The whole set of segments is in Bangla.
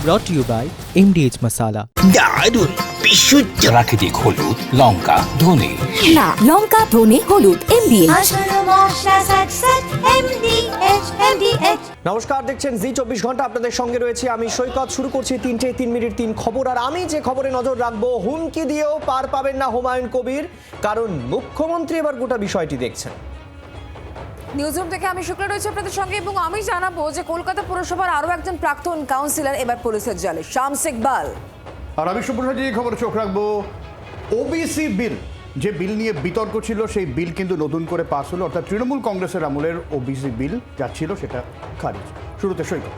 brought to you by MDH Masala. দারুণ বিশুদ্ধ প্রাকৃতিক হলুদ, লঙ্কা, ধনে। না, লঙ্কা, ধনে, হলুদ, MDH। নমস্কার, দেখছেন জি24 ঘন্টা। আপনাদের সঙ্গে রয়েছে আমি সৈকত। শুরু করছি 3:03 খবর। আর আমি যে খবরে নজর রাখবো, হুমকি দিয়েও পার পাবেন না হুমায়ুন কবির, কারণ মুখ্যমন্ত্রী এবার গোটা বিষয়টি দেখছেন। নিউজরুম থেকে আমি শুক্লা রয়েছে আপনাদের সঙ্গে এবং আমি জানাবো যে কলকাতা পুরসভার আরো একজন প্রাক্তন কাউন্সিলর এবার পুলিশের জালে, শামস ইকবাল। আর আমি সুপ্রসাদী খবরে চোখ রাখবো ওবিসি বিল, যে বিল নিয়ে বিতর্ক ছিল সেই বিল কিন্তু নতুন করে পাস হলো, অর্থাৎ তৃণমূল কংগ্রেসের আমলের ওবিসি বিল যা ছিল সেটা খারিজ। শুরুতে সৈকত।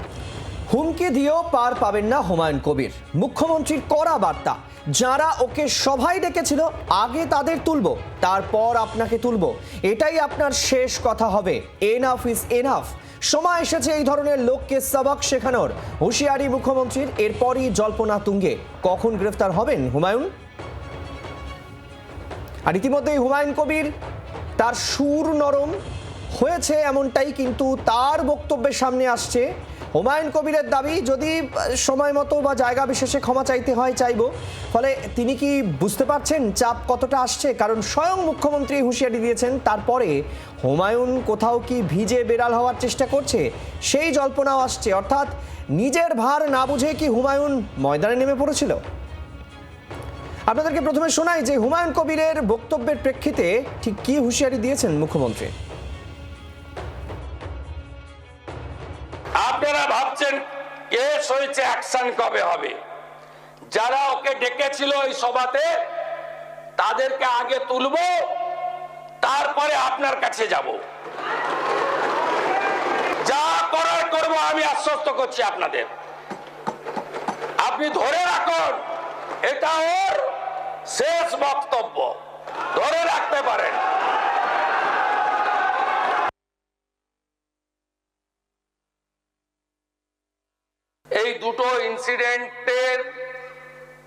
হুমকি দিয়েও পার পাবেন না হুমায়ুন কবির, মুখ্যমন্ত্রীর কড়া বার্তা। যারা ওকে সভায় ডেকেছিল আগে তাদের তুলবো, তারপর আপনাকে তুলবো, এটাই আপনার শেষ কথা হবে। Enough is enough. সময় এসেছে এই ধরনের লোককে সবক শেখানোর। হুঁশিয়ারি মুখ্যমন্ত্রীর। এরপরই জল্পনা তুঙ্গে, কখন গ্রেফতার হবেন হুমায়ুন। আর ইতিমধ্যেই হুমায়ুন কবির তার সুর নরম হয়েছে এমনটাই কিন্তু তার বক্তব্যের সামনে আসছে। হুমায়ুন কবিরের দাবি, যদি সময় মতো বা জায়গা বিশেষে ক্ষমা চাইতে হয় চাইবো। ফলে তিনি কি বুঝতে পারছেন চাপ কতটা আসছে? কারণ স্বয়ং মুখ্যমন্ত্রী হুঁশিয়ারি দিয়েছেন, তারপরে হুমায়ুন কোথাও কি ভিজে বেড়াল হওয়ার চেষ্টা করছে, সেই জল্পনাও আসছে। অর্থাৎ নিজের ভার না বুঝে কি হুমায়ুন ময়দানে নেমে পড়েছিল? আপনাদেরকে প্রথমে শোনাই যে হুমায়ুন কবিরের বক্তব্যের প্রেক্ষিতে ঠিক কি হুঁশিয়ারি দিয়েছেন মুখ্যমন্ত্রী। আপনারা ভাবছেন কেস হয়েছে, অ্যাকশন কবে হবে? যারা ওকে ডেকেছিল ওই সভাতে তাদেরকে আগে তুলবো, তারপরে আপনার কাছে যাব। যা করার করব, আমি আশ্বস্ত করছি আপনাদের। আপনি ধরে রাখুন, এটা ওর শেষ বক্তব্য, ধরে রাখতে পারেন। এই দুটো ইনসিডেন্টের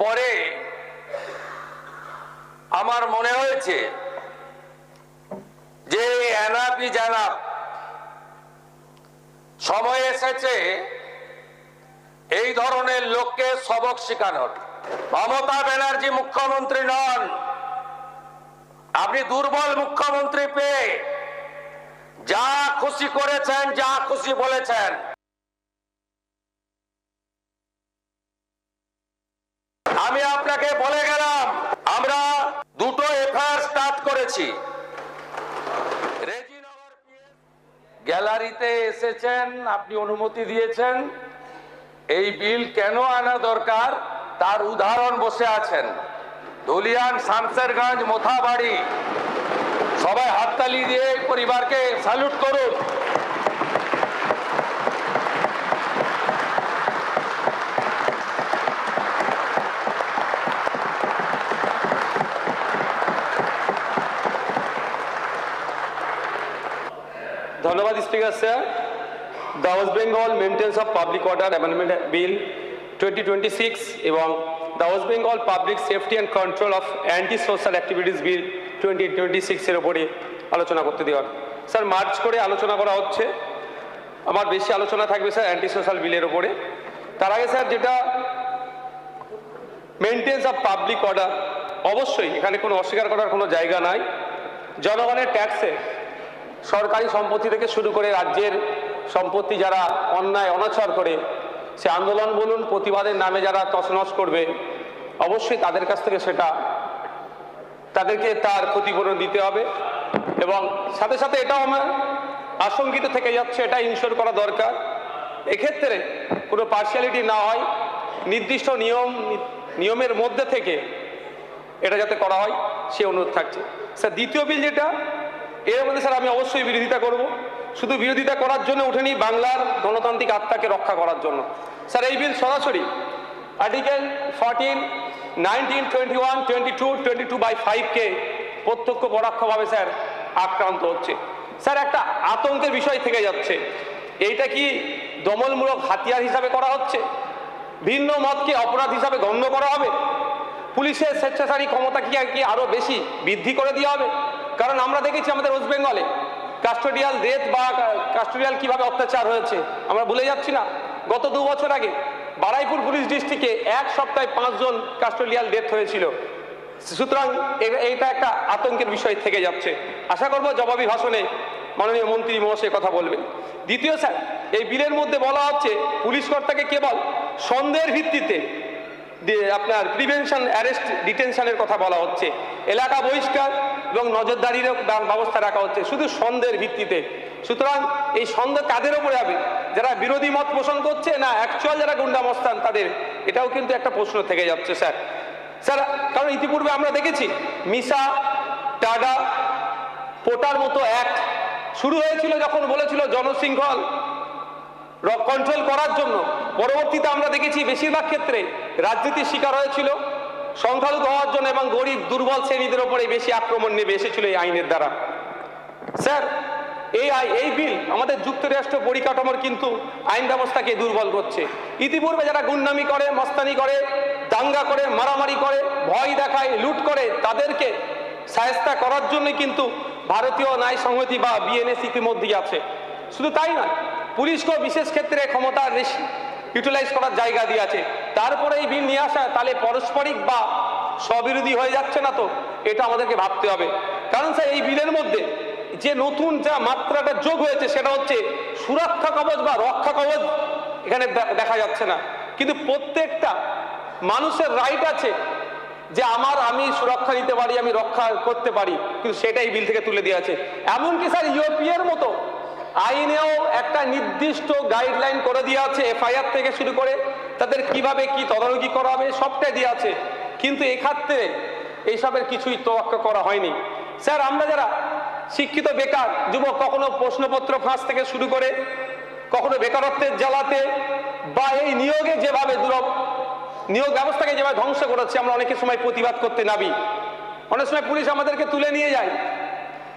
পরে আমার মনে হয়েছে যে এনাফি জানাব, সময় এসেছে এই ধরনের লোককে সবক শেখানোর। মমতা ব্যানার্জি মুখ্যমন্ত্রী নন, আপনি দুর্বল মুখ্যমন্ত্রী পেয়ে যা খুশি করেছেন, যা খুশি বলেছেন। আমি আপনাকে বলে গেলাম, আমরা দুটো এফআইআর স্টার্ট করেছি। গ্যালারিতে এসেছেন, আপনি অনুমতি দিয়েছেন। এই বিল কেন আনা দরকার তার উদাহরণ বসে আছেন। ধুলিয়ান, শামসেরগঞ্জ, মোথাবাড়ি, সবাই হাততালি দিয়ে পরিবারকে স্যালুট করুন। ধন্যবাদ speaker sir. The West Bengal maintenance of public order amendment bill 2026 এবং the West Bengal public safety and control of anti social activities bill 2026-এর ওপরে আলোচনা করতে দেওয়া। স্যার, মার্চ করে আলোচনা করা হচ্ছে। আমার বেশি আলোচনা থাকবে স্যার অ্যান্টি সোশ্যাল বিলের ওপরে। তার আগে স্যার, যেটা মেনটেন্স অফ পাবলিক অর্ডার, অবশ্যই এখানে কোনো অস্বীকার করার কোনো জায়গা নাই। জনগণের ট্যাক্সে সরকারি সম্পত্তি থেকে শুরু করে রাজ্যের সম্পত্তি যারা অন্যায় অনাচার করে, সে আন্দোলন বলুন, প্রতিবাদের নামে যারা তছনছ করবে, অবশ্যই তাদের কাছ থেকে তাদেরকে তার ক্ষতিপূরণ দিতে হবে। এবং সাথে সাথে এটাও আমার আশঙ্কিত থেকে যাচ্ছে, এটা ইনশোর করা দরকার, এক্ষেত্রে কোনো পার্সিয়ালিটি না হয়, নির্দিষ্ট নিয়মের মধ্যে থেকে এটা যাতে করা হয় সে অনুরোধ থাকছে। স্যার, দ্বিতীয় বিল যেটা, এর মধ্যে স্যার আমি অবশ্যই বিরোধিতা করব। শুধু বিরোধিতা করার জন্য ওঠেনি, বাংলার গণতান্ত্রিক আত্মাকে রক্ষা করার জন্য। স্যার, এই বিল সরাসরি আর্টিকেল 14, 19, 21, 22, 22/5-কে প্রত্যক্ষ পরোক্ষভাবে স্যার আক্রান্ত হচ্ছে। স্যার, একটা আতঙ্কের বিষয় থেকে যাচ্ছে। এইটা কি দমনমূলক হাতিয়ার হিসাবে করা হচ্ছে? ভিন্ন মতকে অপরাধ হিসাবে গণ্য করা হবে? পুলিশের স্বেচ্ছাচারী ক্ষমতা কি আরো বেশি বৃদ্ধি করে দেওয়া হবে? কারণ আমরা দেখেছি আমাদের ওয়েস্ট বেঙ্গলে কাস্টোডিয়াল রেপ বা কাস্টোডিয়াল কিভাবে অত্যাচার হয়েছে আমরা ভুলে যাচ্ছি না। গত 2 বছর আগে বারুইপুর পুলিশ ডিস্ট্রিক্টে এক সপ্তাহে 5 জন কাস্টোডিয়াল ডেথ হয়েছিল। সুতরাং এটা একটা আতঙ্কের বিষয় থেকে যাচ্ছে। আশা করব জবাবি ভাষণে মাননীয় মন্ত্রী মহাশয় কথা বলবেন। দ্বিতীয় স্যার, এই বিলের মধ্যে বলা হচ্ছে পুলিশ কর্তাকে কেবল সন্দেহের ভিত্তিতে আপনার প্রিভেনশন অ্যারেস্ট ডিটেনশনের কথা বলা হচ্ছে, এলাকা বহিষ্কার এবং নজরদারিরও ব্যবস্থা রাখা হচ্ছে শুধু সন্দেহের ভিত্তিতে। সুতরাং এই সন্দেহ কাদের ওপরে হবে? যারা বিরোধী মত পোষণ করছে না অ্যাকচুয়াল যারা গুন্ডামস্তান তাদের? এটাও কিন্তু একটা প্রশ্ন থেকে যাচ্ছে স্যার। স্যার, কারণ ইতিপূর্বে আমরা দেখেছি মিসা, টাডা, পোটার মতো অ্যাক্ট শুরু হয়েছিল যখন বলেছিল জনশৃঙ্খল কন্ট্রোল করার জন্য। পরবর্তীতে আমরা দেখেছি বেশিরভাগ ক্ষেত্রে রাজনীতির শিকার হয়েছিল সংখ্যালঘু হওয়ার জন্য এবং গরিব দুর্বল শ্রেণীদের ওপরে বেশি আক্রমণ নেমে এসেছিল এই আইনের দ্বারা। স্যার, এই বিল আমাদের যুক্তরাষ্ট্র পরিকাঠামোর কিন্তু আইন ব্যবস্থাকে দুর্বল করছে। ইতিপূর্বে যারা গুন্ডামি করে, মস্তানি করে, দাঙ্গা করে, মারামারি করে, ভয় দেখায়, লুট করে, তাদেরকে শায়েস্তা করার জন্য কিন্তু ভারতীয় ন্যায় সংহতি বা বিএনএস ইতিমধ্যেই আছে। শুধু তাই নয়, পুলিশকেও বিশেষ ক্ষেত্রে ক্ষমতা বেশি ইউটিলাইজ করার জায়গা দিয়ে আছে। তারপরে এই বিল নিয়ে আসা তাহলে পারস্পরিক বা স্ববিরোধী হয়ে যাচ্ছে না? তো এটা আমাদেরকে ভাবতে হবে। কারণ স্যার, এই বিলের মধ্যে যে নতুন যা মাত্রাটা যোগ হয়েছে সেটা হচ্ছে সুরক্ষা কবচ বা রক্ষা কবচ এখানে দেখা যাচ্ছে না। কিন্তু প্রত্যেকটা মানুষের রাইট আছে যে আমি সুরক্ষা দিতে পারি, আমি রক্ষা করতে পারি, কিন্তু সেটাই বিল থেকে তুলে দিয়ে আছে। এমনকি স্যার ইউপিএর মতো আইনেও একটা নির্দিষ্ট গাইডলাইন করে দিয়ে আছে, এফআইআর থেকে শুরু করে তাদের কিভাবে কি তদারকি করা হবে সবটাই দিয়ে আছে। কিন্তু এক্ষেত্রে এইসবের কিছুই তোয়াক্কা করা হয়নি। স্যার, আমরা যারা শিক্ষিত বেকার যুবক, কখনো প্রশ্নপত্র ফাঁস থেকে শুরু করে কখনো বেকারত্বের জ্বালাতে বা এই নিয়োগে যেভাবে নিয়োগ ব্যবস্থাকে যেভাবে ধ্বংস করেছে, আমরা অনেকের সময় প্রতিবাদ করতে নামি, অনেক সময় পুলিশ আমাদেরকে তুলে নিয়ে যায়।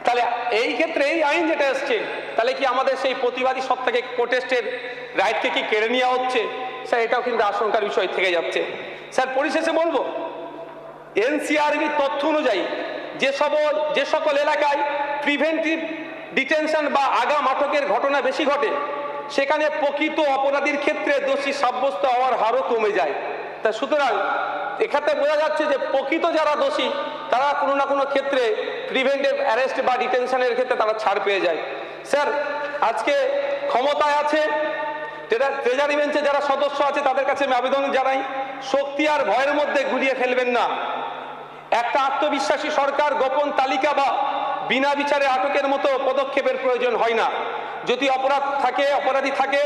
তাহলে এই ক্ষেত্রে এই আইন যেটা এসছে, তাহলে কি আমাদের সেই প্রতিবাদী সত্তাকে প্রোটেস্টের রাইটকে কি কেড়ে নেওয়া হচ্ছে? স্যার, এটাও কিন্তু আশঙ্কার বিষয় থেকে যাচ্ছে। স্যার, পরিশেষে বলবো, এনসিআরবির তথ্য অনুযায়ী যে সকল এলাকায় প্রিভেন্টিভ ডিটেনশন বা আগাম আটকের ঘটনা বেশি ঘটে, সেখানে প্রকৃত অপরাধীর ক্ষেত্রে দোষী সাব্যস্ত হওয়ার হারও কমে যায়। তা সুতরাং এক্ষেত্রে বোঝা যাচ্ছে যে প্রকৃত যারা দোষী তারা কোনো না কোনো ক্ষেত্রে প্রিভেন্টিভ অ্যারেস্ট বা ডিটেনশনের ক্ষেত্রে তারা ছাড় পেয়ে যায়। স্যার, আজকে ক্ষমতায় আছে ট্রেজারি বেঞ্চে যারা সদস্য আছে তাদের কাছে আমি আবেদন জানাই, শক্তি আর ভয়ের মধ্যে গুলিয়ে ফেলবেন না। একটা আত্মবিশ্বাসী সরকার গোপন তালিকা বা বিনা বিচারে আটকের মতো পদক্ষেপের প্রয়োজন হয় না। যদি অপরাধী থাকে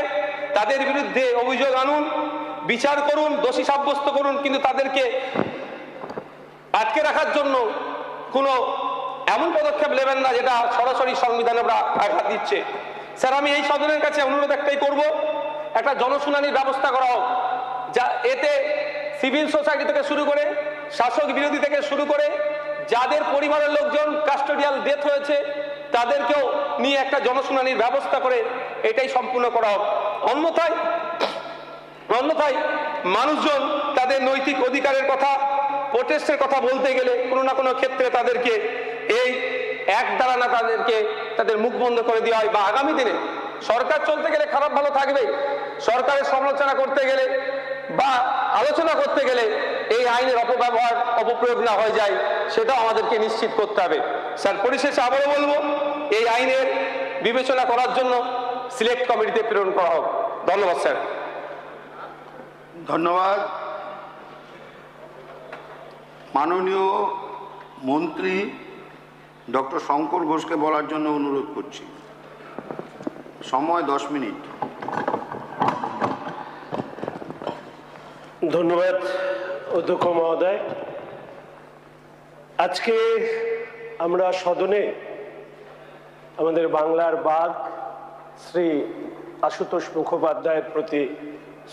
তাদের বিরুদ্ধে অভিযোগ আনুন, বিচার করুন, দোষী সাব্যস্ত করুন, কিন্তু তাদেরকে আটকে রাখার জন্য কোনো এমন পদক্ষেপ নেবেন না যেটা সরাসরি সংবিধানে আঘাত দিচ্ছে। স্যার, আমি এই সদনের কাছে অনুরোধ একটাই করব, একটা জনশুনানির ব্যবস্থা করা হোক, যা এতে সিভিল সোসাইটি থেকে শুরু করে শাসক বিরোধী থেকে শুরু করে যাদের পরিবারের লোকজন কাস্টোডিয়াল ডেথ হয়েছে তাদেরকেও নিয়ে একটা জনশুনানির ব্যবস্থা করে এটাই সম্পূর্ণ করা হোক। অন্যথায় মানুষজন তাদের নৈতিক অধিকারের কথা, প্রোটেস্টের কথা বলতে গেলে কোনো না কোনো ক্ষেত্রে তাদেরকে এই এক দ্বারা না তাদের মুখ বন্ধ করে দেওয়া হয়, বা আগামী দিনে সরকার চলতে গেলে খারাপ ভালো থাকবে, সরকারের সমালোচনা করতে গেলে বা আলোচনা করতে গেলে এই আইনের অপপ্রয়োগ না হয়ে যায়, সেটাও আমাদেরকে নিশ্চিত করতে হবে। স্যার, পরিশেষে আবারও বলবো, এই আইনের বিবেচনা করার জন্য সিলেক্ট কমিটিতে প্রেরণ করা হোক। ধন্যবাদ স্যার। ধন্যবাদ। মাননীয় মন্ত্রী ডক্টর শঙ্কর ঘোষকে বলার জন্য অনুরোধ করছি। সময় 10 মিনিট। ধন্যবাদ অধ্যক্ষ মহোদয়। আজকে আমরা সদনে আমাদের বাংলার বাঘ শ্রী আশুতোষ মুখোপাধ্যায়ের প্রতি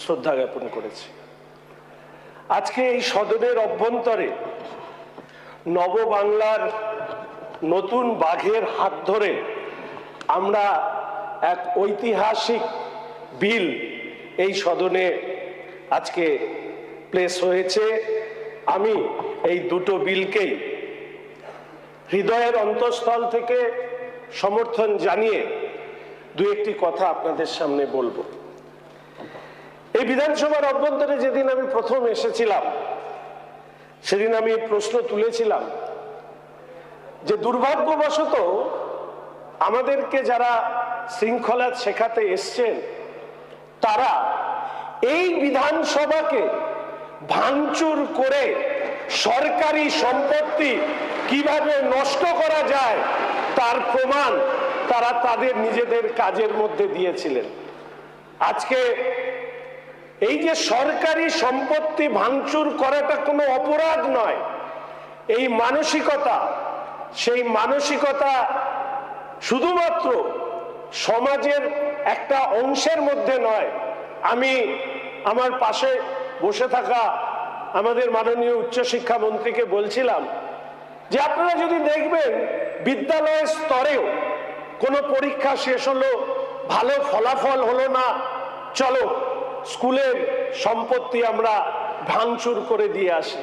শ্রদ্ধা জ্ঞাপন করেছি। আজকে এই সদনের অভ্যন্তরে নববাংলার নতুন বাঘের হাত ধরে আমরা এক ঐতিহাসিক বিল এই সদনে আজকে প্লেস হয়েছে। আমি এই দুটো বিলকেই হৃদয়ের অন্তঃস্থল থেকে সমর্থন জানিয়ে দু একটি কথা আপনাদের সামনে বলবো। এই বিধানসভার অভ্যন্তরে যেদিন আমি প্রথম এসেছিলাম সেদিন আমি প্রশ্ন তুলেছিলাম যে দুর্ভাগ্যবশত আমাদেরকে যারা শৃঙ্খলা শেখাতে এসছেন তারা এই বিধানসভাকে ভাঙচুর করে সরকারি সম্পত্তি কিভাবে নষ্ট করা যায় তার প্রমাণ তারা তাদের নিজেদের কাজের মধ্যে দিয়েছিলেন। আজকে এই যে সরকারি সম্পত্তি ভাঙচুর করাটা কোনো অপরাধ নয়, এই মানসিকতা, সেই মানসিকতা শুধুমাত্র সমাজের একটা অংশের মধ্যে নয়। আমি আমার পাশে বসে থাকা আমাদের মাননীয় উচ্চশিক্ষা মন্ত্রীকে বলছিলাম যে আপনারা যদি দেখবেন বিদ্যালয়ের স্তরেও কোনো পরীক্ষা শেষ হলো, ভালো ফলাফল হলো না, চলো স্কুলের সম্পত্তি আমরা ভাঙচুর করে দিয়ে আসি।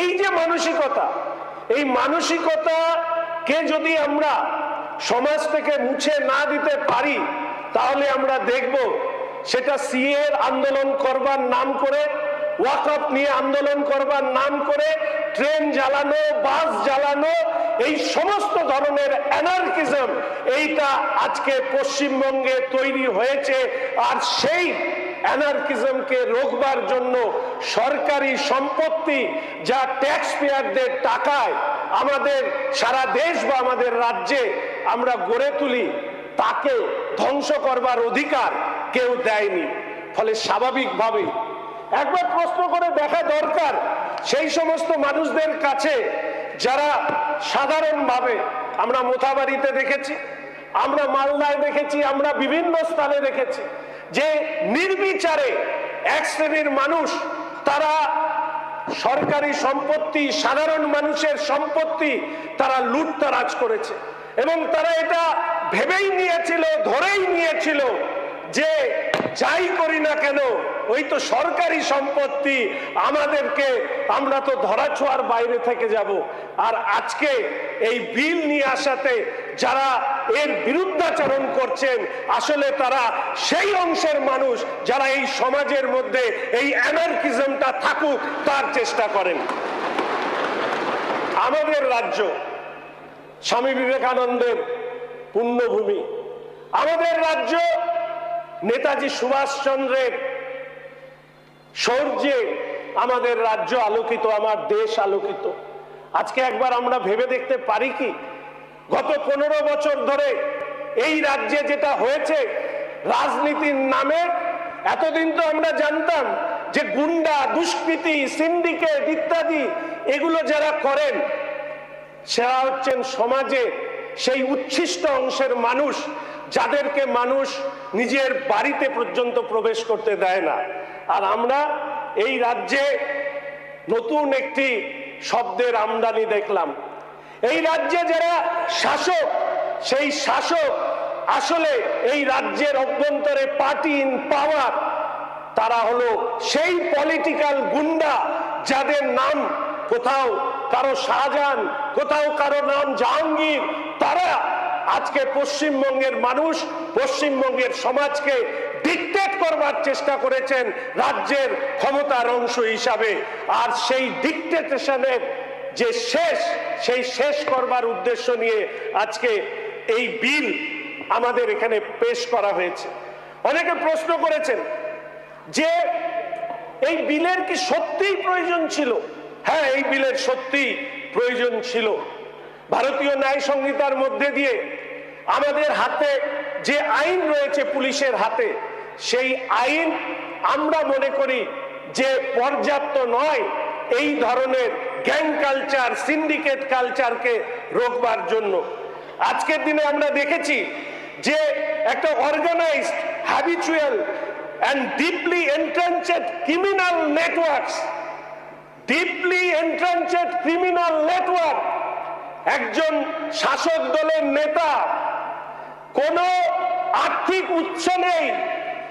এই যে মানসিকতা, এই মানসিকতাকে যদি আমরা সমাজ থেকে মুছে না দিতে পারি তাহলে আমরা দেখব সেটা সিএর আন্দোলন করবার নাম করে, ওয়াকফ নিয়ে আন্দোলন করবার নাম করে, ট্রেন জ্বালানো, বাস জ্বালানো, এই সমস্ত ধরনের অ্যানার্কিজম এইটা আজকে পশ্চিমবঙ্গে তৈরি হয়েছে। আর সেই অ্যানার্কিজমকে রোকবার জন্য সরকারি সম্পত্তি যা ট্যাক্স পেয়ারদের টাকায় আমাদের সারা দেশ বা আমাদের রাজ্যে আমরা গড়ে তুলি তাকে ধ্বংস করবার অধিকার কেউ দেয়নি। ফলে স্বাভাবিকভাবেই একবার প্রশ্ন করে দেখা দরকার সেই সমস্ত মানুষদের কাছে যারা সাধারণভাবে, আমরা মোথাবাড়িতে দেখেছি, আমরা মালদায় দেখেছি, আমরা বিভিন্ন স্থানে দেখেছি যে নির্বিচারে এক শ্রেণীর মানুষ তারা সরকারি সম্পত্তি, সাধারণ মানুষের সম্পত্তি তারা লুটতরাজ করেছে এবং তারা এটা ভেবেই নিয়েছিল, ধরেই নিয়েছিল যে যাই করি না কেন ওই তো সরকারি সম্পত্তি, আমাদেরকে, আমরা তো ধরাছোঁয়ার বাইরে থেকে যাব। আর আজকে এই বিল নিয়ে আসাতে যারা এর বিরুদ্ধাচরণ করছেন আসলে তারা সেই অংশের মানুষ যারা এই সমাজের মধ্যে এই অ্যানার্কিজমটা থাকুক তার চেষ্টা করেন। আমাদের রাজ্য স্বামী বিবেকানন্দের পুণ্যভূমি, আমাদের রাজ্য নেতাজি সুভাষচন্দ্রের শৌর্যে আমাদের রাজ্য আলোকিত, আমার দেশ আলোকিত। আজকে একবার আমরা ভেবে দেখতে পারি কি গত 15 বছর ধরে এই রাজ্যে যেটা হয়েছে রাজনীতির নামে, এতদিন তো আমরা জানতাম যে গুন্ডা, দুষ্কৃতি, সিন্ডিকেট ইত্যাদি এগুলো যারা করেন সেরা হচ্ছেন সমাজে সেই উচ্ছিষ্ট অংশের মানুষ যাদেরকে মানুষ নিজের বাড়িতে পর্যন্ত প্রবেশ করতে দেয় না। আর আমরা এই রাজ্যে নতুন একটি শব্দের আমদানি দেখলাম। এই রাজ্যে যারা শাসক, সেই শাসক আসলে এই রাজ্যের অভ্যন্তরে পার্টি ইন পাওয়ার, তারা হলো সেই পলিটিক্যাল গুন্ডা যাদের নাম কোথাও কারো শাহজাহান, কোথাও কারো নাম জাহাঙ্গীর। তারা আজকে পশ্চিমবঙ্গের মানুষ, পশ্চিমবঙ্গের সমাজকে ডিকটেট করবার চেষ্টা করেছেন রাজ্যের ক্ষমতার অংশ হিসাবে। আর সেই ডিকটেটেশনের যে সেই শেষ করবার উদ্দেশ্য নিয়ে আজকে এই বিল আমাদের এখানে পেশ করা হয়েছে। অনেকে প্রশ্ন করেছেন যে এই বিলের কি সত্যিই প্রয়োজন ছিল? হ্যাঁ, এই বিলের সত্যি প্রয়োজন ছিল। ভারতীয় ন্যায় সংহিতার মধ্যে দিয়ে আমাদের হাতে যে আইন রয়েছে পুলিশের হাতে, সেই আইন আমরা মনে করি যে পর্যাপ্ত নয় এই ধরনের গ্যাং কালচার, সিন্ডিকেট কালচারকে রোকবার জন্য। আজকের দিনে আমরা দেখেছি যে একটা organised, habitual and deeply entrenched criminal networks, একজন শাসক দলের নেতা কোন আর্থিক উৎস নেই,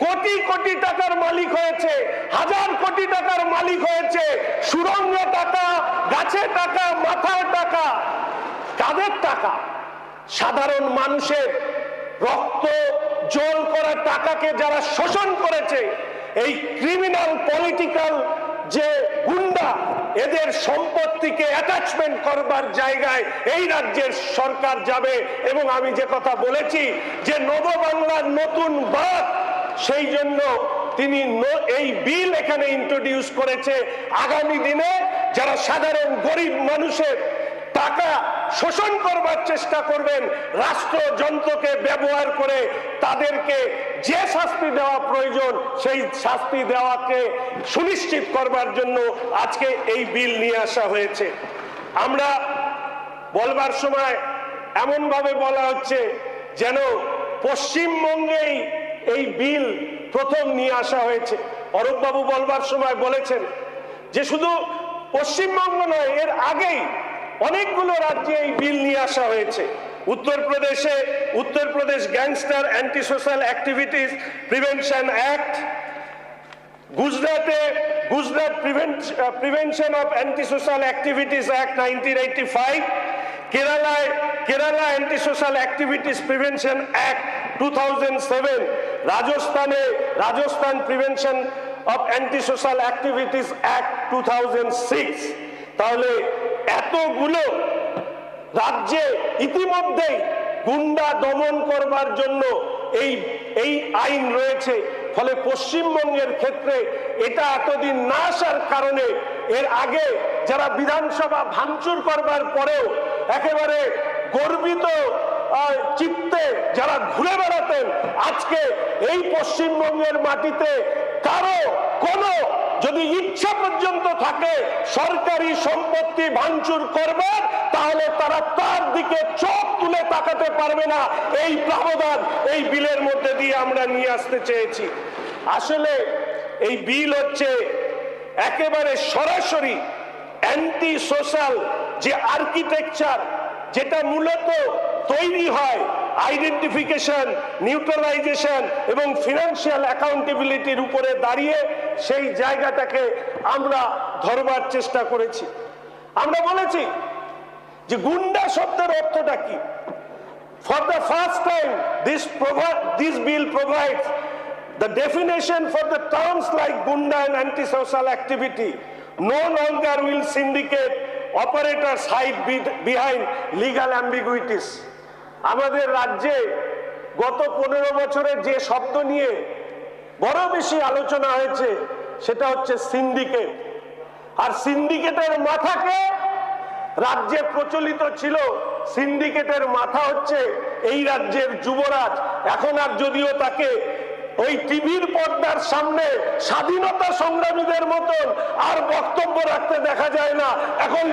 কোটি কোটি টাকার মালিক হয়েছে, হাজার কোটি টাকার মালিক হয়েছে, সুরঙ্গে টাকা, গাছে টাকা, মাথায় টাকা। কাদের টাকা? সাধারণ মানুষের রক্ত জল করা টাকাকে যারা শোষণ করেছে, এই ক্রিমিনাল পলিটিক্যাল যে গুন্ডা এদের সম্পত্তিকে অ্যাটাচমেন্ট করবার জায়গায় এই রাজ্যের সরকার যাবে। এবং আমি যে কথা বলেছি যে নববাংলার নতুন বাদ, সেই জন্য তিনি এই বিল এখানে ইন্ট্রোডিউস করেছে। আগামী দিনে যারা সাধারণ গরিব মানুষের টাকা শোষণ করবার চেষ্টা করবেন, রাষ্ট্রযন্ত্রকে ব্যবহার করে তাদেরকে যে শাস্তি দেওয়া প্রয়োজন সেই শাস্তি দেওয়াকে সুনিশ্চিত করবার জন্য আজকে এই বিল নিয়ে আসা হয়েছে। আমরা বলবার সময় এমন ভাবে বলা হচ্ছে যেন পশ্চিমবঙ্গেই এই বিল প্রথম নিয়ে আসা হয়েছে। অরূপবাবু বলবার সময় বলেছেন যে শুধু পশ্চিমবঙ্গ নয়, এর আগেই অনেকগুলো রাজ্যে এই বিল নিয়ে আসা হয়েছে। Uttar Pradesh gangster anti social activities prevention act, গুজরাটে Gujarat prevention of anti social activities act 1985, Kerala anti social activities prevention act 2007, Rajasthan prevention of anti social activities act 2006। তাহলে এতগুলো রাজ্যে ইতিমধ্যেই গুন্ডা দমন করবার জন্য এই আইন রয়েছে। ফলে পশ্চিমবঙ্গের ক্ষেত্রে এটা এতদিন না আসার কারণে এর আগে যারা বিধানসভা ভাঙচুর করবার পরেও একেবারে গর্বিত চিত্তে যারা ঘুরে বেড়াতেন, আজকে এই পশ্চিমবঙ্গের মাটিতে কারো কোনো যদি ইচ্ছা পর্যন্ত থাকে সরকারি সম্পত্তি ভাঙচুর করবার, তাহলে তারা তার দিকে চোখ তুলে তাকাতে পারবে না। এই প্রাবধান এই বিলের মধ্যে দিয়ে আমরা নিয়ে আসতে চেয়েছি। আসলে এই বিল হচ্ছে একেবারে সরাসরি অ্যান্টি সোশ্যাল যে আর্কিটেকচার, যেটা মূলত তৈরি হয় আইডেন্টিফিকেশন, নিউট্রালাইজেশন এবং ফিনান্সিয়াল অ্যাকাউন্টেবিলিটির উপরে দাঁড়িয়ে সেই জায়গাটাকে আমরা ধরবার চেষ্টা করেছি। আমরা বলেছি যে গুন্ডা শব্দের অর্থটা কি। For the first time this bill provides the definition for the terms like gunda and antisocial activity. No longer will syndicate operators hide behind legal ambiguities. আমাদের রাজ্যে গত 15 বছরের যে শব্দ নিয়ে বড় বেশি আলোচনা হয়েছে সেটা হচ্ছে সিন্ডিকেট। আর সিন্ডিকেটের মাথাকে রাজ্যে প্রচলিত ছিল, সিন্ডিকেটের মাথা হচ্ছে এই রাজ্যের যুবরাজ। এখন আর যদিও তাকে ওই টিভির পর্দার সামনে স্বাধীনতা সংগ্রামীদের মতন আর বক্তব্য রাখতে দেখা যায় না, এখন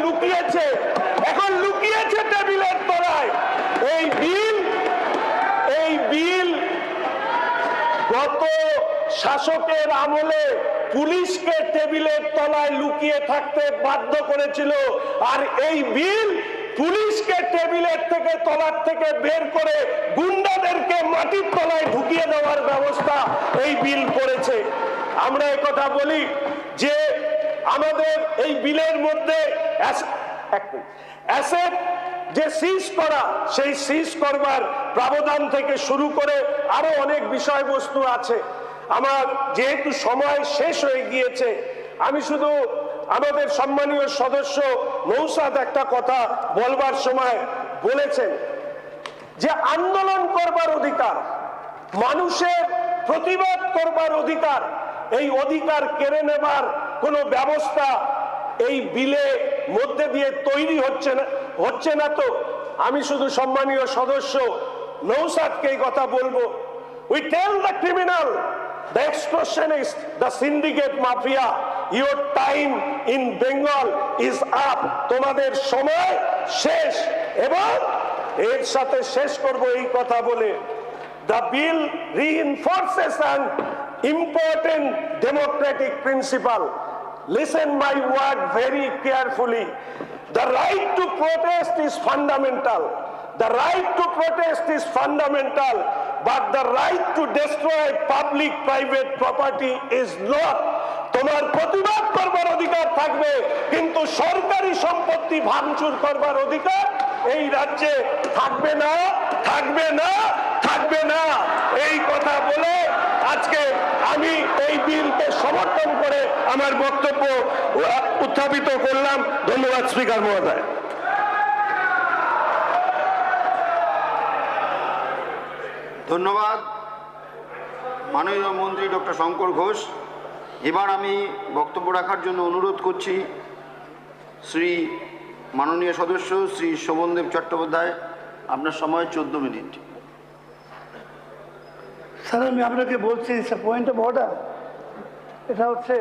লুকিয়েছে টেবিলের তলায়। এই বিল গত শাসকের আমলে পুলিশকে টেবিলের তলায় লুকিয়ে থাকতে বাধ্য করেছিল, আর এই বিল পুলিশকে টেবিলের থেকে তলার থেকে বের করে গুন্ডাদেরকে মাটির তলায় ঢুকিয়ে দেওয়ার ব্যবস্থা এই বিল করেছে। আমরা একথা বলি যে আমাদের এই বিলের মধ্যে অ্যাসেট যে সিজ করা, সেই সিজ করবার প্রাবধান থেকে শুরু করে আরো অনেক বিষয়বস্তু আছে। আমার যেহেতু সময় শেষ হয়ে গিয়েছে, আমি শুধু আমাদের সম্মানীয় সদস্য নৌসাদ একটা কথা বলবার সময় বলেছেন যে আন্দোলন করবার অধিকার, মানুষের প্রতিবাদ করবার অধিকার, এই অধিকার কেড়ে নেবার কোনো ব্যবস্থা এই বিলে মধ্যে দিয়ে তৈরি হচ্ছে না তো। আমি শুধু সম্মানীয় সদস্য নৌসাদকে এই কথা বলবো, we tell the criminal, the extortionist, the syndicate mafia, your time in Bengal is up. তোমাদের সময় শেষ। এবং এর সাথে শেষ করব এই কথা বলে, the bill reinforces an important democratic principle. Listen my word very carefully. The right to protest is fundamental. The right to protest is fundamental, but the right to destroy public-private property is not. তোমার প্রতিবাদ করবার অধিকার থাকবে, কিন্তু সরকারি সম্পত্তি ভাঙচুর করবার অধিকার এই রাজ্যে থাকবে না, থাকবে না, থাকবে না। এই কথা বলে আজকে আমি এই বিল সমর্থন করে আমার বক্তব্য উত্থাপিত করলাম। ধন্যবাদ স্পিকার মহোদয়। ধন্যবাদ মাননীয় মন্ত্রী ডক্টর শঙ্কর ঘোষ। এবার আমি বক্তব্য রাখার জন্য অনুরোধ করছি শ্রী মাননীয় সদস্য শ্রী শোভনদেব চট্টোপাধ্যায়। আপনার সময় 14 মিনিট। স্যার, আমি আপনাকে বলছি পয়েন্ট অফ অর্ডার। এটা হচ্ছে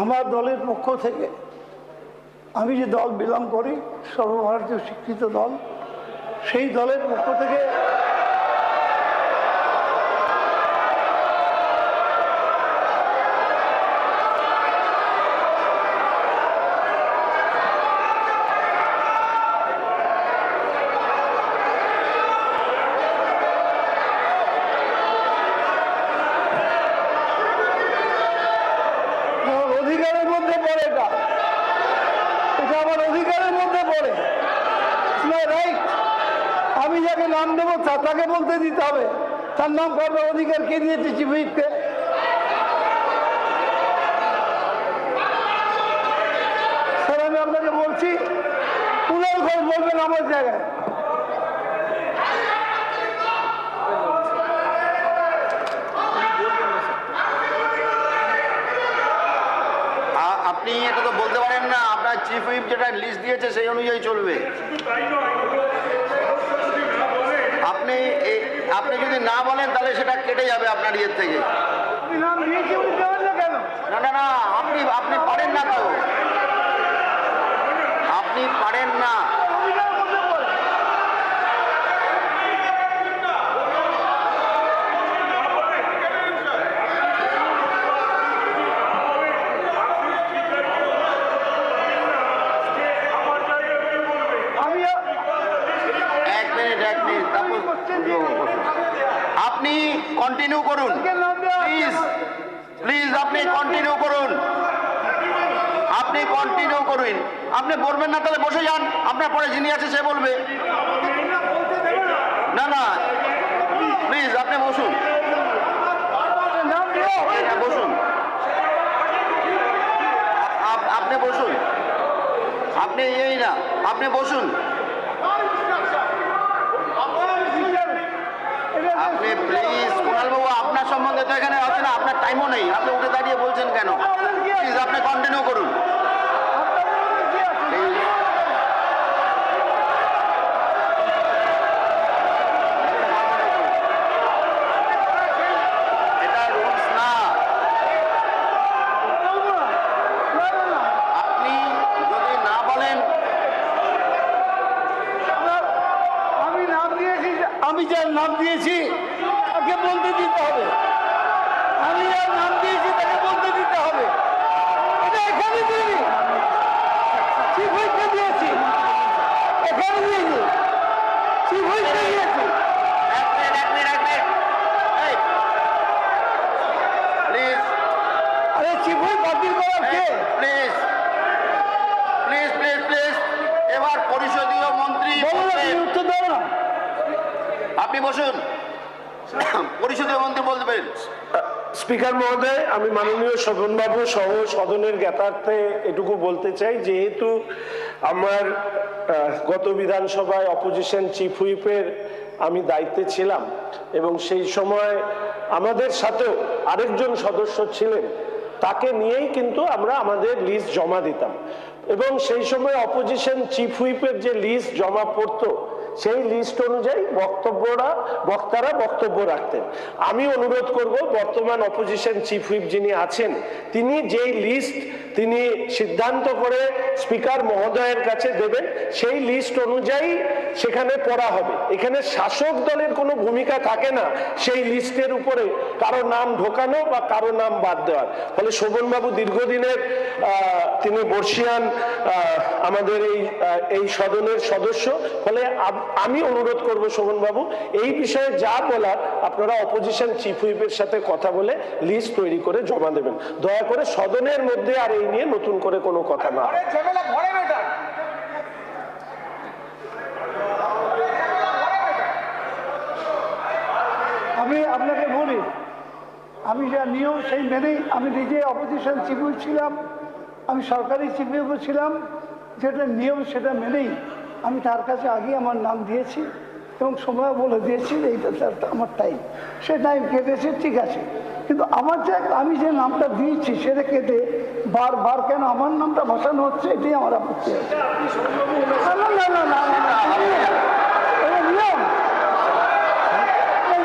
আমার দলের পক্ষ থেকে, আমি যে দল বিলং করি, সর্বভারতীয় স্বীকৃত দল, সেই দলের পক্ষ থেকে অধিকারের মধ্যে পড়ে, এটা আমার অধিকারের মধ্যে পড়ে। রাইট, আমি যাকে নাম দেবো তাকে বলতে দিতে হবে। তার নাম করবার অধিকার কে দিয়েছে চিফ হুইপকে? স্যার, আমি আপনাকে বলছি, কুণাল ঘোষ বলবেন আমার জায়গায়। আপনি এটা তো বলতে পারেন না, আপনার চিফ হুইপ যেটা লিস্ট দিয়েছে সেই অনুযায়ী চলবে। আপনি যদি না বলেন তাহলে সেটা কেটে যাবে আপনার ইয়ের থেকে। না না না, আপনি পারেন না, তো আপনি পারেন না। আপনি কন্টিনিউ করুন প্লিজ, প্লিজ আপনি কন্টিনিউ করুন, আপনি কন্টিনিউ করুন। আপনি বলবেন না তাহলে বসে যান, আপনার পরে যিনি আছে সে বলবে। না না, প্লিজ আপনি বসুন, বসুন, আপনি বসুন, আপনি এই না, আপনি বসুন, আপনি প্লিজ। কুণাল বাবু, আপনার সম্বন্ধে তো এখানে আছে না, আপনার টাইমও নেই, আপনি উঠে দাঁড়িয়ে বলছেন কেন? প্লিজ আপনি কন্টিনিউ করুন। এটা রুলস না। আপনি যদি না বলেন। আমি যার নাম দিয়েছি তাকে বলতে দিতে হবে। আমি যার নাম দিয়েছি তাকে বলতে দিতে হবে। এটা এখানে দিইনি, চিফ হুইপকে দিয়েছি, এখানে দিইনি, চিফ হুইপকে দিয়েছি। প্লিজ, আরে চিফ হুইপ বাতিল করার কে? Please please please please. এবার পরিষদীয় মন্ত্রী উত্তর দাও না। আপনি বসুন, পরিষদীয় মন্ত্রী বলতে পারেন। স্পিকার মহোদয়, আমি মাননীয় শোভনবাবু সহ সদনের জ্ঞাতার্থে এটুকু বলতে চাই, যেহেতু আমার গত বিধানসভায় অপোজিশন চিফ হুইপের আমি দায়িত্বে ছিলাম এবং সেই সময় আমাদের সাথেও আরেকজন সদস্য ছিলেন, তাকে নিয়েই কিন্তু আমরা আমাদের লিস্ট জমা দিতাম এবং সেই সময় অপোজিশন চিফ হুইপের যে লিস্ট জমা পড়তো সেই লিস্ট অনুযায়ী বক্তারা বক্তব্য রাখতেন। আমি অনুরোধ করব, বর্তমান অপোজিশন চিফ হুইপ যিনি আছেন, তিনি যেই লিস্ট তিনি সিদ্ধান্ত করে স্পিকার মহোদয়ের কাছে দেবেন, সেই লিস্ট অনুযায়ী সেখানে পড়া হবে। এখানে শাসক দলের কোনো ভূমিকা থাকে না সেই লিস্টের উপরে কারো নাম ঢোকানো বা কারো নাম বাদ দেওয়ার। ফলে শোভনবাবু দীর্ঘদিনের তিনি বর্ষিয়ান আমাদের এই সদনের সদস্য। ফলে আমি অনুরোধ করব শোভনবাবু, এই বিষয়ে যা বলার আপনারা অপোজিশন চিফ হুইপের সাথে কথা বলে লিস্ট তৈরি করে জমা দেবেন। দয়া করে সদনের মধ্যে আর এই নিয়ে নতুন করে কোনো কথা না। আমি আপনাকে বলি, আমি যা নিয়ম সেই মেনেই, আমি নিজে অপোজিশন চিফ হুইপ ছিলাম, আমি সরকারি চিফ হুইপও ছিলাম, যেটা নিয়ম সেটা মেনেই আমি তার কাছে আগেই আমার নাম দিয়েছি এবং সময় বলে দিয়েছি এইটা আমার টাইম, সে টাইম কেটেছে, ঠিক আছে। কিন্তু আমার আমি যে নামটা দিয়েছি সেটা কেটে বারবার কেন আমার নামটা বসানো হচ্ছে, এটাই আমার আপত্তি আছে। না না না না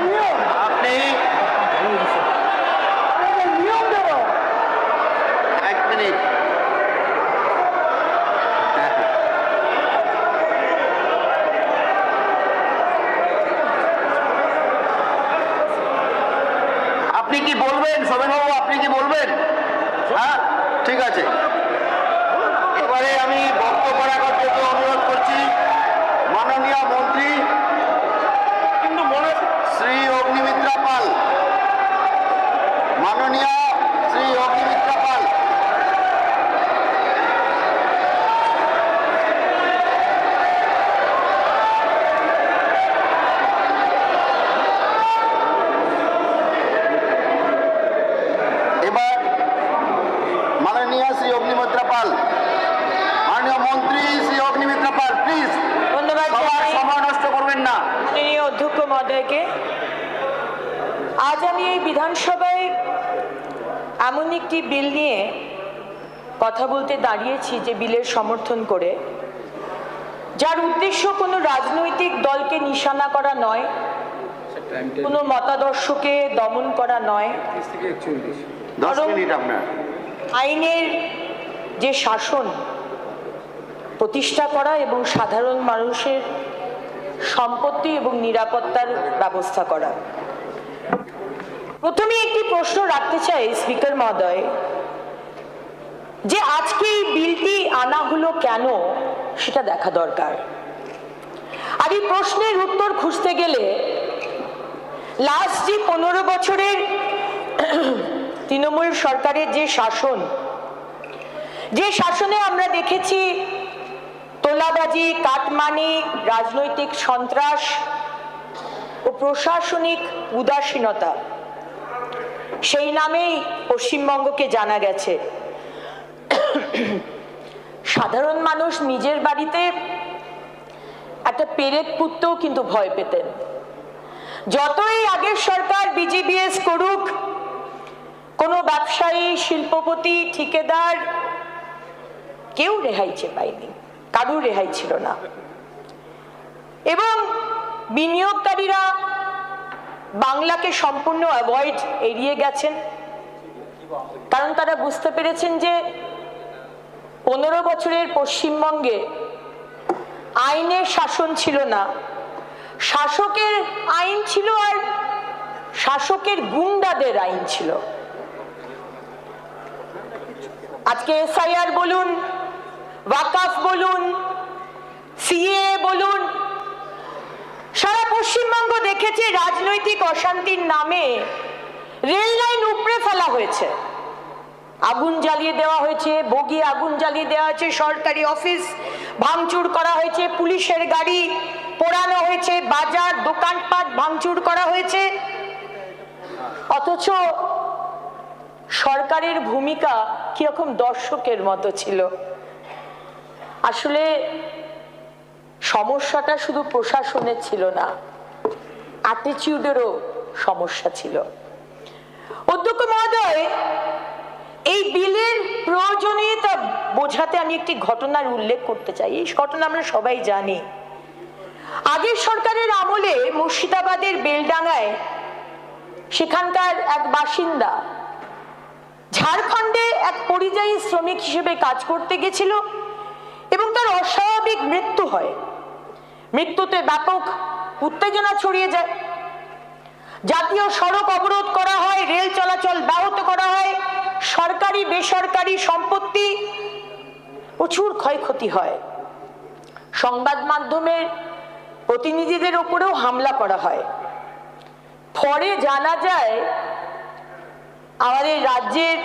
নিয়ম আপনি নিয়ম দেব। এক মিনিট, আপনি কি বলবেন সোমেনবাবু, আপনি কি বলবেন? হ্যাঁ, ঠিক আছে। এবারে আমি বক্তব্য রাখার জন্য অনুরোধ করছি মাননীয় মন্ত্রী শ্রী অগ্নিমিত্রা পাল। মাননীয় শ্রী অগ্নিমিত্রা পাল। এবার মাননীয় শ্রী অগ্নিমিত্রা পাল, মাননীয় মন্ত্রী শ্রী অগ্নিমিত্রা পাল, প্লিজ। ধন্যবাদ সময় নষ্ট করবেন না। মাননীয় অধ্যক্ষ মহোদয়কে। আজ আমি এই বিধানসভায় এমন একটি বিল নিয়ে কথা বলতে দাঁড়িয়েছি যে বিলের সমর্থন করে, যার উদ্দেশ্য কোনো রাজনৈতিক দলকে নিশানা করা নয়, কোনো মতাদর্শকে দমন করা নয়, আইনের যে শাসন প্রতিষ্ঠা করা এবং সাধারণ মানুষের সম্পত্তি এবং নিরাপত্তার ব্যবস্থা করা। প্রথমে একটি প্রশ্ন রাখতে চাই স্পিকার মহোদয়, যে আজকে এই বিলটি আনা হলো কেন সেটা দেখা দরকার। আর এই প্রশ্নের উত্তর খুঁজতে গেলে লাস্ট যে 15 বছরের তৃণমূল সরকারের যে শাসনে আমরা দেখেছি তোলাবাজি, কাটমানি, রাজনৈতিক সন্ত্রাস ও প্রশাসনিক উদাসীনতা, সেই নামেই পশ্চিমবঙ্গকে জানা গেছে। সাধারণ মানুষ নিজের বাড়িতে একটা পেরেক পুঁততেও কিন্তু ভয় পেতেন। যতই আগের সরকার বিজিবিএস করুক, কোনো ব্যবসায়ী, শিল্পপতি, ঠিকাদার কেউ রেহাই পায়নি, কারুর রেহাই ছিল না। এবং বিনিয়োগকারীরা বাংলাকে সম্পূর্ণ এড়িয়ে গেছেন, কারণ তারা বুঝতে পেরেছেন যে 15 বছরের পশ্চিমবঙ্গে আইনের শাসন ছিল না, শাসকের আইন ছিল আর শাসকের গুন্ডাদের আইন ছিল। আজকে এসআইআর বলুন, ওয়াকফ বলুন, সিএ বলুন, সারা পশ্চিমবঙ্গ দেখেছে রাজনৈতিক অশান্তির নামে রেল লাইন উপড়ে ফেলা হয়েছে, আগুন জ্বালিয়ে দেওয়া হয়েছে, বগি আগুন জ্বালিয়ে দেওয়া হয়েছে, সরকারি অফিস ভাঙচুর করা হয়েছে, পুলিশের গাড়ি পোড়ানো হয়েছে, বাজার দোকানপাট ভাঙচুর করা হয়েছে। অথচ সরকারের ভূমিকা কিরকম দর্শকের মতো ছিল। আসলে সমস্যাটা শুধু প্রশাসনের ছিল না, অ্যাটিটিউডেরও সমস্যা ছিল। অধ্যক্ষ মহোদয়, এই বিলের প্রয়োজনীয়তা বোঝাতে আমি একটি ঘটনার উল্লেখ করতে চাই। এই ঘটনা আমরা সবাই জানি। আগের সরকারের আমলে মুর্শিদাবাদের বেলডাঙ্গায় সেখানকার এক বাসিন্দা ঝাড়খণ্ডে এক পরিযায়ী শ্রমিক হিসেবে কাজ করতে গেছিল এবং তার অস্বাভাবিক মৃত্যু হয়। মৃত্যুতে ব্যাপক উত্তেজনা ছড়িয়ে যায়, জাতীয় সড়ক অবরোধ করা হয়, রেল চলাচল ব্যাহত করা হয়, সরকারি বেসরকারি সম্পত্তি প্রচুর ক্ষয়ক্ষতি হয়, সংবাদ মাধ্যমের প্রতিনিধিদের উপরেও হামলা করা হয়। পরে জানা যায় আমাদের রাজ্যের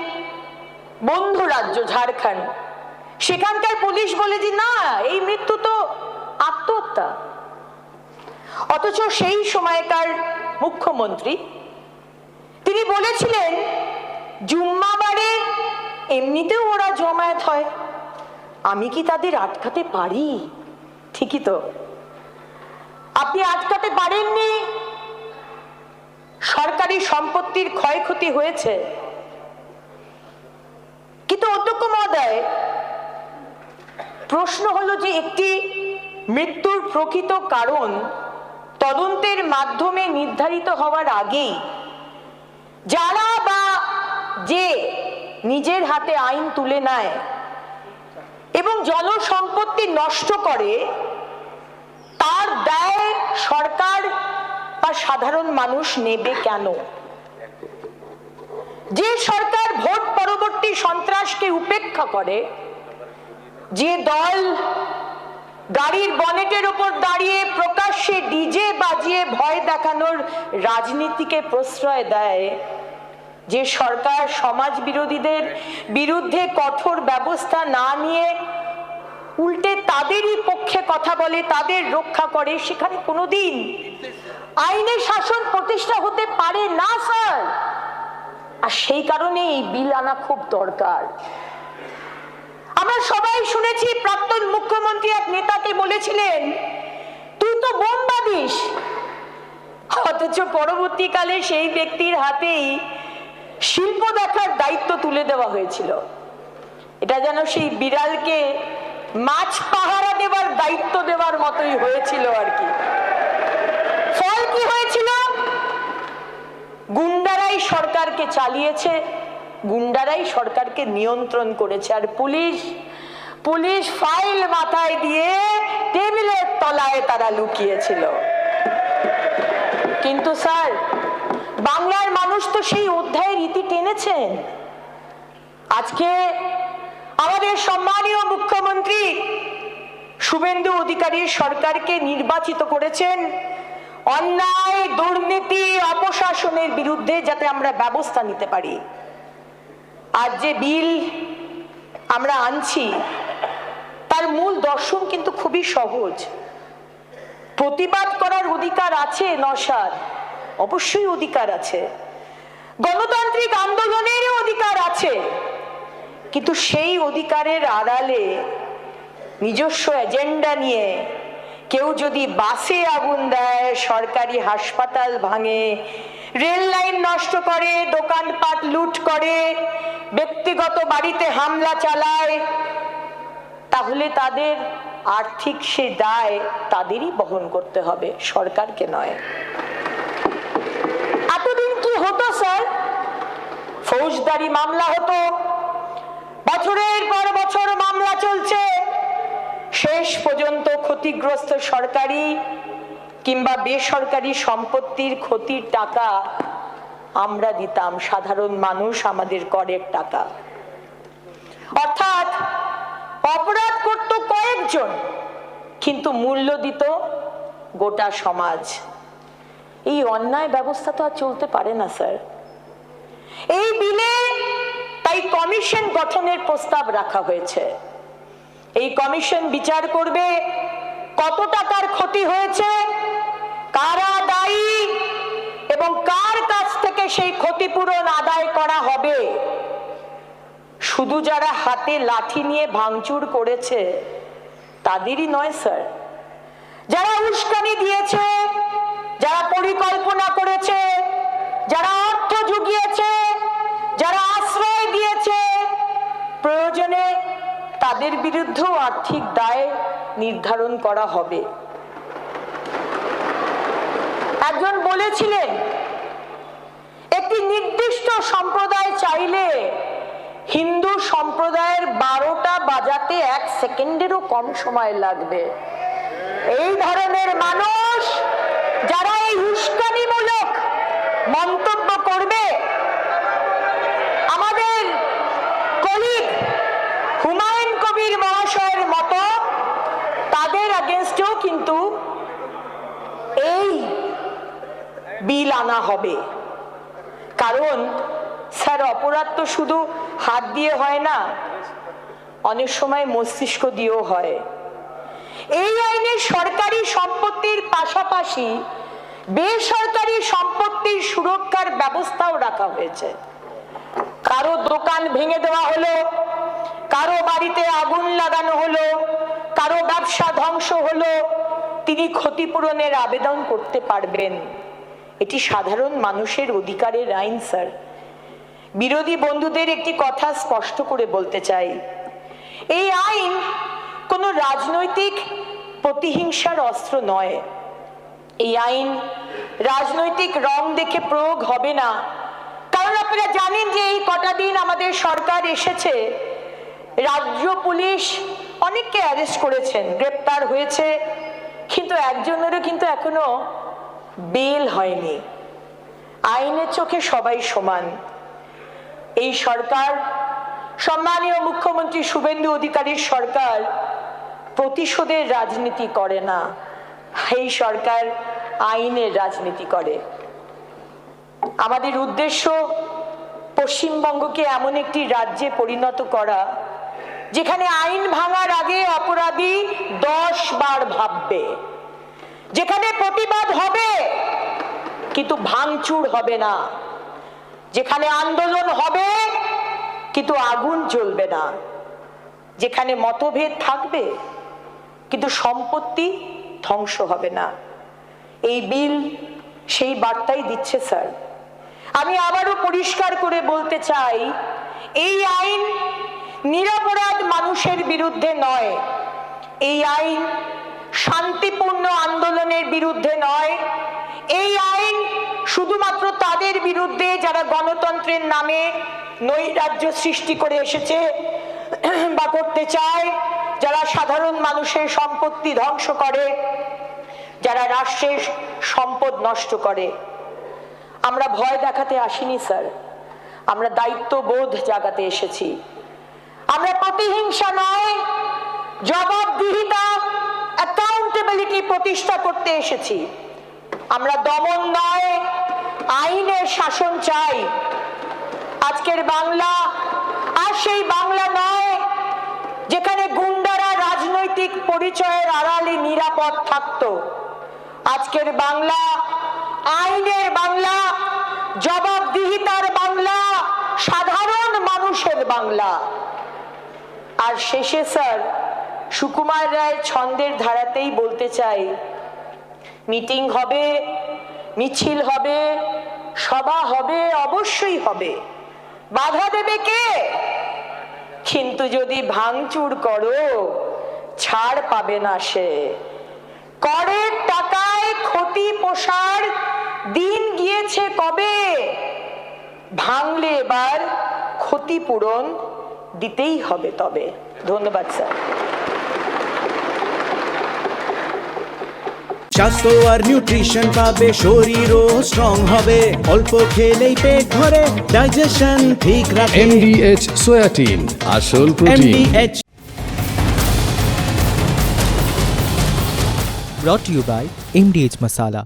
বন্ধু রাজ্য ঝাড়খণ্ড, সেখানকার পুলিশ বলে যে না, এই মৃত্যু তো আত্মহত্যা। অথচ সেই সময়কার মুখ্যমন্ত্রী তিনি বলে বলেছিলেন জুম্মাবারে এমনিতেও ওরা জমায়েত হয়, আমি কি তাদের আটকাতে পারি? ঠিকই তো, আপনি আটকাতে পারেননি। সরকারি সম্পত্তির ক্ষয়ক্ষতি হয়েছে, কিন্তু অধ্যক্ষ মহোদয়, প্রশ্ন হলো যে একটি মৃত্যুর প্রকৃত কারণ তদন্তের মাধ্যমে নির্ধারিত হওয়ার আগেই যারা বা যে নিজের হাতে আইন তুলে নেয় এবং জনসম্পত্তি নষ্ট করে, তার দায় সরকার বা সাধারণ মানুষ নেবে কেন? যে সরকার ভোট পরবর্তী সন্ত্রাসকে উপেক্ষা করে, যে দল গাড়ির বনেটের উপর দাঁড়িয়ে প্রকাশ্যে ডিজে বাজিয়ে ভয় দেখানোর রাজনীতিকে প্রশ্রয় দেয়, যে সরকার সমাজ বিরোধীদের বিরুদ্ধে কঠোর ব্যবস্থা না নিয়ে উল্টে তাদেরই পক্ষে কথা বলে, তাদের রক্ষা করে, সেখানে কোনোদিন আইনের শাসন প্রতিষ্ঠা হতে পারে না স্যার। আর সেই কারণে এই বিল আনা খুব দরকার। আমরা সবাই শুনেছি প্রাক্তন মুখ্যমন্ত্রী এক নেতাকে বলেছিলেন, তুই তো বোম বাঁধিস, অথচ পরবর্তীকালে সেই ব্যক্তির হাতেই শিল্প দেখার দায়িত্ব তুলে দেওয়া হয়েছিল। এটা যেন সেই বিড়ালকে মাছ পাহারা দেওয়ার দায়িত্ব দেওয়ার মতোই হয়েছিল আর কি। ফল কি হয়েছিল? গুন্ডারাই সরকারকে চালিয়েছে, গুন্ডারাই সরকারকে নিয়ন্ত্রণ করেছে, আর পুলিশ ফাইল মাথায় দিয়ে টেবিলের তলায় তারা লুকিয়েছিল। কিন্তু স্যার, বাংলার মানুষ তো সেই অধ্যায়ের ইতি টেনেছেন। আজকে আমাদের সম্মানীয় মুখ্যমন্ত্রী শুভেন্দু অধিকারীর সরকারকে নির্বাচিত করেছেন অন্যায়, দুর্নীতি, অপশাসনের বিরুদ্ধে যাতে আমরা ব্যবস্থা নিতে পারি। আর যে বিল আমরা আনছি তার মূল দর্শন কিন্তু খুবই সহজ। প্রতিবাদ করার অধিকার আছে নওশাদ, অবশ্যই অধিকার আছে, গণতান্ত্রিক আন্দোলনেরও অধিকার আছে, কিন্তু সেই অধিকারের আড়ালে নিজস্ব এজেন্ডা নিয়ে কেউ যদি বাসে আগুন দেয়, সরকারি হাসপাতাল ভাঙে, রেল লাইন নষ্ট করে, দোকানপাট লুট করে, ব্যক্তিগত বাড়িতে হামলা চালায়, তাহলে তাদের আর্থিক সে দায় তাদেরই বহন করতে হবে, সরকারকে নয়। এতদিন কি হতো স্যার? ফৌজদারি মামলা হতো, বছরের পর বছর মামলা চলছে, শেষ পর্যন্ত ক্ষতিগ্রস্ত সরকারি কিংবা বেসরকারি সম্পত্তির ক্ষতির টাকা আমরা দিতাম, সাধারণ মানুষ, আমাদের করের টাকা। অর্থাৎ অপরাধ করত কয়েকজন, কিন্তু মূল্য দিত গোটা সমাজ। এই অন্যায় ব্যবস্থা তো আর চলতে পারে না স্যার। এই বিলে তাই কমিশন গঠনের প্রস্তাব রাখা হয়েছে। এই কমিশন বিচার করবে কত টাকার ক্ষতি হয়েছে, কারা দায়ী এবং কার কাছ থেকে সেই ক্ষতিপূরণ আদায় করা হবে। শুধু যারা হাতে লাঠি নিয়ে ভাঙচুর করেছে তাদেরই নয় স্যার, যারা উস্কানি দিয়েছে, যারা পরিকল্পনা করেছে, যারা অর্থ জুগিয়েছে, যারা আশ্রয় দিয়েছে, প্রয়োজনে তাদের বিরুদ্ধেও আর্থিক দায় নির্ধারণ করা হবে। একজন বলেছিলেন, একটি নির্দিষ্ট সম্প্রদায় চাইলে হিন্দু সম্প্রদায়ের 12টা বাজাতে 1 সেকেন্ডেরও কম সময় লাগবে। এই ধরনের মানুষ যারা এই উস্কানিমূলক মন্তব্য করবে, আমাদের কলিগ হুমায়ুন কবির মহাশয়ের মতো, তাদের আগেনস্টেও কিন্তু এই বিল আনা হবে। কারণ স্যার, অপরাধ তো শুধু হাত দিয়ে হয় না, অনেক সময় মস্তিষ্ক দিয়েও হয়। এই আইনে সরকারি সম্পত্তির পাশাপাশি বেসরকারি সম্পত্তির সুরক্ষার ব্যবস্থাও রাখা হয়েছে। কারো দোকান ভেঙে দেওয়া হলো, কারো বাড়িতে আগুন লাগানো হলো, কারো ব্যবসা ধ্বংস হলো, তিনি ক্ষতিপূরণের আবেদন করতে পারবেন। এটি সাধারণ মানুষের অধিকারের আইন স্যার। বিরোধী বন্ধুদের একটি কথা স্পষ্ট করে বলতে চাই, এই আইন কোনো রাজনৈতিক প্রতিহিংসার অস্ত্র নয়। এই আইন রাজনৈতিক রং দেখে প্রয়োগ হবে না। কারণ আপনারা জানেন যে এই কটা দিন আমাদের সরকার এসেছে, রাজ্য পুলিশ অনেককে অ্যারেস্ট করেছেন, গ্রেপ্তার হয়েছে, কিন্তু একজনেরও কিন্তু এখনো বেল হয়নি। আইনের চোখে সবাই সমান। এই সরকার, সম্মানীয় মুখ্যমন্ত্রী শুভেন্দু অধিকারীর সরকার প্রতিশোধের রাজনীতি করে না, এই সরকার আইনের রাজনীতি করে। আমাদের উদ্দেশ্য পশ্চিমবঙ্গকে এমন একটি রাজ্যে পরিণত করা যেখানে আইন ভাঙার আগে অপরাধী 10 বার ভাববে, যেখানে প্রতিবাদ হবে কিন্তু ভাঙচুর হবে না, যেখানে আন্দোলন হবে কিন্তু আগুন জ্বলবে না, যেখানে মতভেদ থাকবে কিন্তু সম্পত্তি ধ্বংস হবে না। এই বিল সেই বার্তাই দিচ্ছে স্যার। আমি আবারও পরিষ্কার করে বলতে চাই, এই আইন নিরপরাধ মানুষের বিরুদ্ধে নয়, এই আইন শান্তিপূর্ণ আন্দোলনের বিরুদ্ধে নয়, এই আইন শুধুমাত্র তাদের বিরুদ্ধে যারা গণতন্ত্রের নামে নৈরাজ্য সৃষ্টি করে এসেছে বা করতে চায়, যারা সাধারণ মানুষের সম্পত্তি ধ্বংস করে, যারা রাষ্ট্রের সম্পদ নষ্ট করে। আমরা ভয় দেখাতে আসিনি স্যার, আমরা দায়িত্ববোধ জাগাতে এসেছি। আমরা প্রতিহিংসা নয়, জবাবদিহিতা, অ্যাকাউন্টেবিলিটি প্রতিষ্ঠা করতে এসেছি। আমরা দমন নয়, আইনের শাসন চাই। আজকের বাংলা আর সেই বাংলা নয় যেখানে গুন্ডারা রাজনৈতিক পরিচয়ের আড়ালে নিরাপদ থাকতো। আজকের বাংলা আইনের বাংলা, জবাবদিহিতার বাংলা, সাধারণ মানুষের বাংলা। আর শেষে স্যার, সুকুমার রায়ের ছন্দের ধারাতেই বলতে চাই, মিটিং হবে, মিছিল হবে, সভা হবে, অবশ্যই হবে, বাধা দেবে কে? কিন্তু যদি ভাঙচুর করো, ছাড় পাবে না সে। করের টাকায় ক্ষতি পোষার দিন গিয়েছে কবে? ভাঙলে এবার ক্ষতিপূরণ দিতেই হবে তবে। ধন্যবাদ স্যার। স্বাস্থ্য আর নিউট্রিশন পাবে, শরীরও স্ট্রং হবে, অল্প খেলেই পেট ভরে, ডাইজেশন ঠিক রাখে। MDH সোয়াটিন, আসল protein. MDH brought to you by MDH Masala।